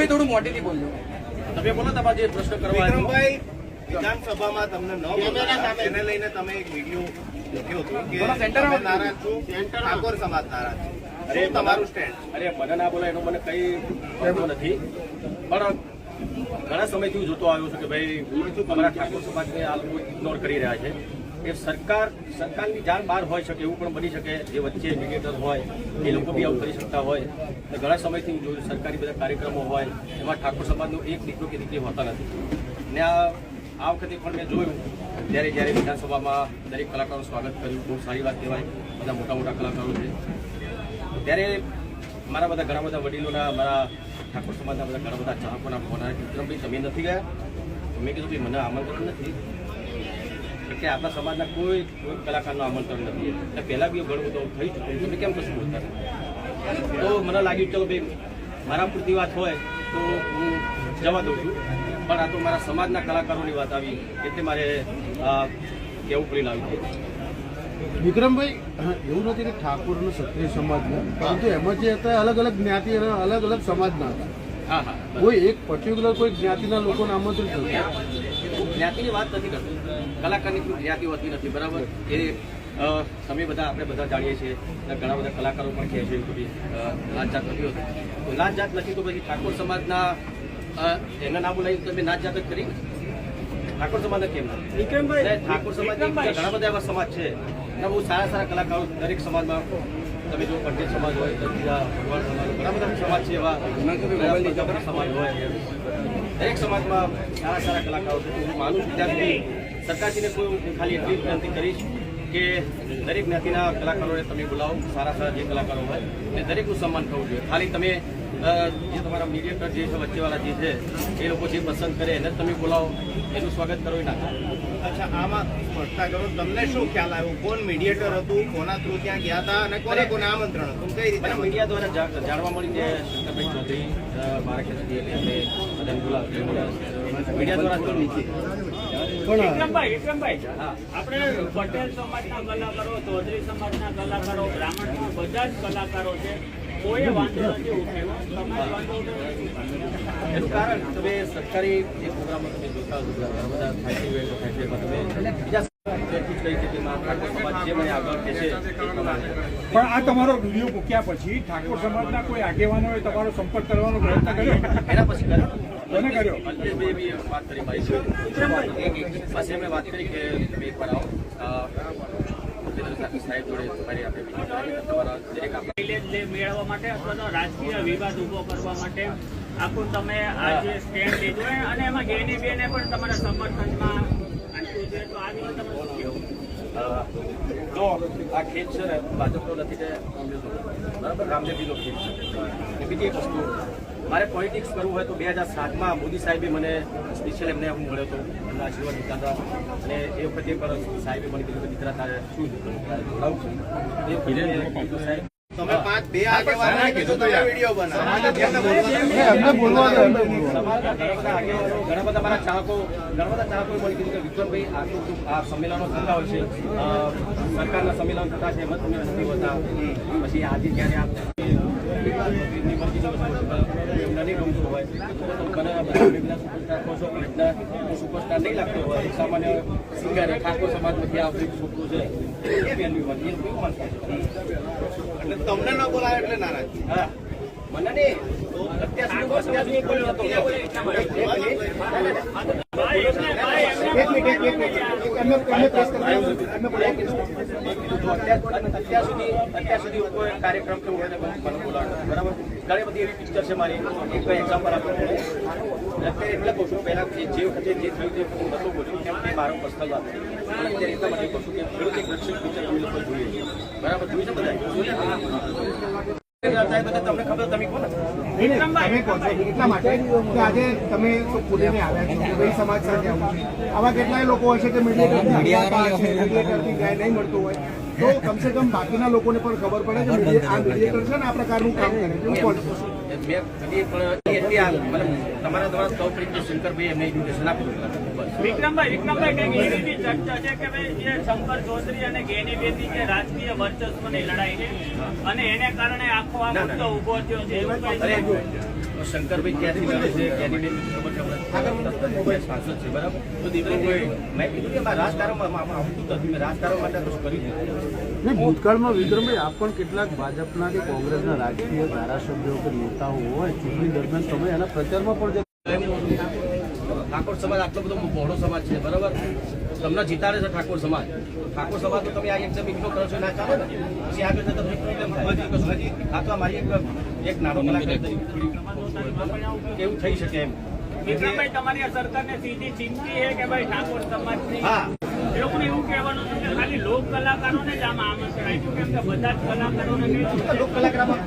થોડું મોટેથી બોલજો. તમે બોલો તમારે જે પ્રશ્ન કરવા. વિક્રમભાઈ, વિધાનસભામાં તમને તેને લઈને તમે એક વિડીયો મૂક્યો હતો કે તમે નારાજ છો, ઠાકોર સમાજ નારાજ છે. શું તમારું સ્ટેન્ડ? અરે મને ના બોલાય એનો મને કઈ વાંધો નથી, પણ ઘણા સમયથી હું જોતો આવ્યો છું કે ભાઈ અમારા ઠાકોર સમાજને આ લોકો ઇગ્નોર કરી રહ્યા છે. એ સરકારની જાણ બહાર હોય શકે એવું પણ બની શકે, જે વચ્ચે મીડિયેટર હોય એ લોકો બી આવું કરી શકતા હોય. ઘણા સમયથી હું જોયું સરકારી બધા કાર્યક્રમો હોય એમાં ઠાકોર સમાજનો એક દીકરો કે દીકરી હોતા નથી. ને આ વખતે પણ મેં જોયું જ્યારે વિધાનસભામાં દરેક કલાકારોનું સ્વાગત કર્યું, બહુ સારી વાત કહેવાય. બધા મોટા કલાકારો છે. ત્યારે મારા ઘણા બધા વડીલોના, મારા ઠાકોર સમાજના ઘણા બધા ચાહકોના ફોન આવ્યા, વિક્રમભાઈ તમે નથી ગયા? મેં કીધું કે મને આમંત્રણ નથી, કે આપણા સમાજના કોઈ કલાકારનું આમંત્રણ નથી. એટલે પહેલાં બી ઘણું બધું થઈ ચૂક્યું, તમે કેમ કશું બોલતા નથી? તો મને લાગ્યું ચલો ભાઈ મારા પૂરતી વાત હોય તો હું જવા દઉં છું, પણ આ તો મારા સમાજના કલાકારોની વાત આવી એટલે મારે કેવું પડી લાવ્યું. વિક્રમભાઈ, એવું નથી કે ઠાકોર અને ક્ષત્રિય સમાજના, પરંતુ એમાં જે હતા અલગ અલગ જ્ઞાતિ અને અલગ અલગ સમાજના હતા. હા, કોઈ એક પર્ટિક્યુલર કોઈ જ્ઞાતિના લોકોને આમંત્રિત થતું. જ્ઞાતિની વાત નથી કરતો, કલાકારની કોઈ જ્ઞાતિ હોતી નથી, બરાબર? એ તમે આપણે બધા જાણીએ છીએ, ઘણા બધા કલાકારો પણ કહે છે કે લાત જાત નથી હોતી. તો લાત જાત નથી તો પછી ઠાકોર સમાજના એના ના બોલાવી તમે નાત જાત જ કરી. ઠાકોર સમાજના કેમ નથી? ઠાકોર સમાજ ઘણા બધા એવા સમાજ છે, બહુ સારા કલાકારો દરેક સમાજમાં. તમે જો પટેલ સમાજ હોય, બીજા ભગવાન સમાજ, ઘણા બધા સમાજ છે એવા સમાજ હોય. દરેક સમાજમાં સારા કલાકારો છે. હું માનું છું ત્યાં સુધી સરકારશ્રીને કોઈ ખાલી એટલી વિનંતી કરીશ કે દરેક જ્ઞાતિના કલાકારોને તમે બોલાવો, સારા જે કલાકારો હોય ને દરેકનું સન્માન થવું જોઈએ. ખાલી તમે જે તમારા મીડિયેટર જે છે, વચ્ચેવાળા જે છે, એ લોકો જે પસંદ કરે એને તમે બોલાવો, એનું સ્વાગત કરો એ ના કરો. અચ્છા, આમાં સ્પષ્ટતા કરો, તમને શું ખ્યાલ આવ્યો? કોણ મીડિયેટર હતું, કોના થ્રુ ત્યાં ગયા હતા અને કોને આમંત્રણ હતું? કઈ રીતે? મીડિયા દ્વારા જાણવા મળી કે શંકરભાઈ ચૌધરી મારા ખ્યાલથી મીડિયા દ્વારા વિક્રમભાઈ, આપણે પટેલ સમાજના કલાકારો, ચૌધરી સમાજના કલાકારો, બ્રાહ્મણ બધા જ કલાકારો છે, કોઈ વાંધો નથી ઉઠાવ્યો. તમારે વાંધો એનું કારણ તમે સરકારી જે પ્રોગ્રામો તમે જોતા બધા પણ આ તમારો વિડીયો મૂક્યા પછી ઠાકોર સમાજના કોઈ આગેવાનોએ તમારો સંપર્ક કરવાનો પ્રયત્ન કર્યો? એના પછી કોને કર્યો? વાત કરી પછી એમણે વાત કરી કે તમે એકવાર આવો સાહેબ જોડે મેળવવા માટે અથવા તો રાજકીય વિવાદ ઉભો કરવા માટે આખું તમે આજે સ્ટેન્ડ લીધું અને એમાં ગેની બેને પણ તમારા સમર્થનમાં આપ્યું છે, તો આ વિશે તમે શું કહેવું? તો આ ખેત છે ને ભાજપનો નથી કે બરાબર, રામદેવજીનો ખેત છે. બીજી એક વસ્તુ, મારે પોલિટિક્સ કરવું હોય તો 2007માં મોદી સાહેબે મને સ્પેશિયલ એમને હું મળ્યો હતો, એમના આશીર્વાદ લીધા હતા. અને એ વખતે પણ સાહેબે મને કીધું કે દીકરા તારે શું જોડાવું છું એ વખતે સાહેબ તમે બે આગેવાનોએ કીધું તમે વિડીયો બનાવો. ઘણા બધા મારા ચાહકો મને કીધું કે વિક્રમભાઈ આ સંમેલનો થતા હોય છે, સરકારના સંમેલનો થતા છે, એમાં તમે નથી હોતા. પછી આજે જ્યારે સુપરસ્ટાર નહીં લાગતો હોય, સામાન્ય સિંગર ઠાકોર સમાજમાંથી આ છોકરું છે એ વેલ્યુ હોય, એટલે તમને ન બોલાય એટલે નારાજ? હા, મને નહીં. અત્યાર સુધી બોલ્યો હતો. અત્યાર સુધી કોઈ કાર્યક્રમ કેવું હોય મને બોલાવે, બરાબર? ઘણી બધી એવી પિક્ચર છે મારી, એક એક્ઝામ્પલ આપું અત્યારે એટલે કહું છું, પહેલા જે વખતે જે થયું તે હું નતો બોલ્યો કેમ કે મારો પર્સનલ વાત છે. અત્યારે એટલા માટે કહું છું કે ખેડૂત એક રક્ષક પિક્ચર અમે લોકો જોઈએ છીએ, બરાબર? જોઈ છે બધા? તમને ખબર, તમે કોણ? એટલા માટે કે આજે તમે ખુલીને આવ્યા છો, કોઈ સમાજ સાથે આવું છે, આવા કેટલાય લોકો હોય છે કે મીડિયેટરથી ન્યાય નહીં મળતું હોય, તો કમસે કમ બાકીના લોકોને પણ ખબર પડે કે આ મીડિયેટર છે ને આ પ્રકારનું કામ કરે છે. તમારા દ્વારા સૌ પ્રથમ શંકરભાઈ એમને ઇન્વિટેશન આપ્યું. વિક્રમભાઈ કંઈક એવી બી ચર્ચા છે કે ભાઈ જે શંકર ચૌધરી અને ગેનીબેનની જે રાજકીય વર્ચસ્વની લડાઈ છે અને એને કારણે આખો આ મુદ્દો ઉભો થયો છે, એવું કઈ શંકરભાઈ ક્યાંથી લડે છે કેન્ડિડેટ ખબર છે હમણાં સાંસદ છે બરાબર તો દીકરી કોઈ મેં કીધું કે મારે રાજકારણમાં આવતું નથી મેં રાજકારણ માટે કશું કર્યું નથી. નહીં, ભૂતકાળમાં વિક્રમભાઈ આપ પણ કેટલાક ભાજપના કે કોંગ્રેસના રાજકીય ધારાસભ્યો કે નેતાઓ હોય ચૂંટણી દરમિયાન તમે એના પ્રચારમાં પણ ઠાકોર સમાજ આટલો બધો બહોળો સમાજ છે બરાબર તમને જીતાડે છે ઠાકોર સમાજ તો તમે આ એક્ઝામ ઇગ્નોર કરો છો ના ચાલે ને પછી આગળ જતા તમે પ્રોબ્લેમ આ તો મારી એક નાનો કલાકાર કેવું થઈ શકે એમ વિક્રમભાઈ તમારી આ સરકારને સીધી ચિંતી છે કે ભાઈ ઠાકોર સમાજની હા એ લોકોને એવું કહેવાનું છે કે ખાલી લોક કલાકારોને જ આમાં આમંત્રણ આપ્યું કેમ કે બધા જ કલાકારોને નહીં. લોક કલાકારમાં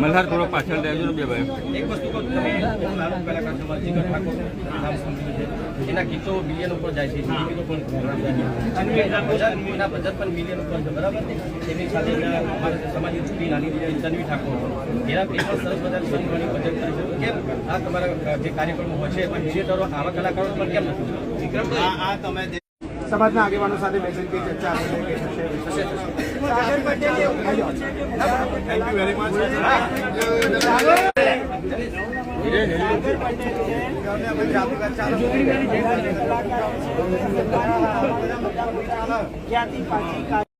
મલ્હાર થોડો પાછળ રહેજો ને બે ભાઈ. એક વસ્તુ કહું તમે નાનો કલાકાર છો જીગર ઠાકોર નામ સાંભળ્યું છે એના ગીતો મિલિયન ઉપર જાય છે હિન્દી ગીતો પણ અને એના ભજન પણ મિલિયન ઉપર છે બરાબર એની સાથે અમારા સમાજની છોકરી નાની તન્વી ઠાકોર એના એ પણ સરસ બધા સોની ભજન કરી છે કેમ આ તમારા જે કાર્યક્રમો હોય છે પણ થિયેટરો આવા કલાકારો પણ કેમ નથી આ તમે સમાજના આગેવાનો સાથે બેસીને કઈ ચર્ચા હશે કે થશે? સાગર પટેલે એવું કહ્યું છે કે થેન્ક યુ વેરી મચ. સાગર પટેલ છે ક્યાંથી પાછી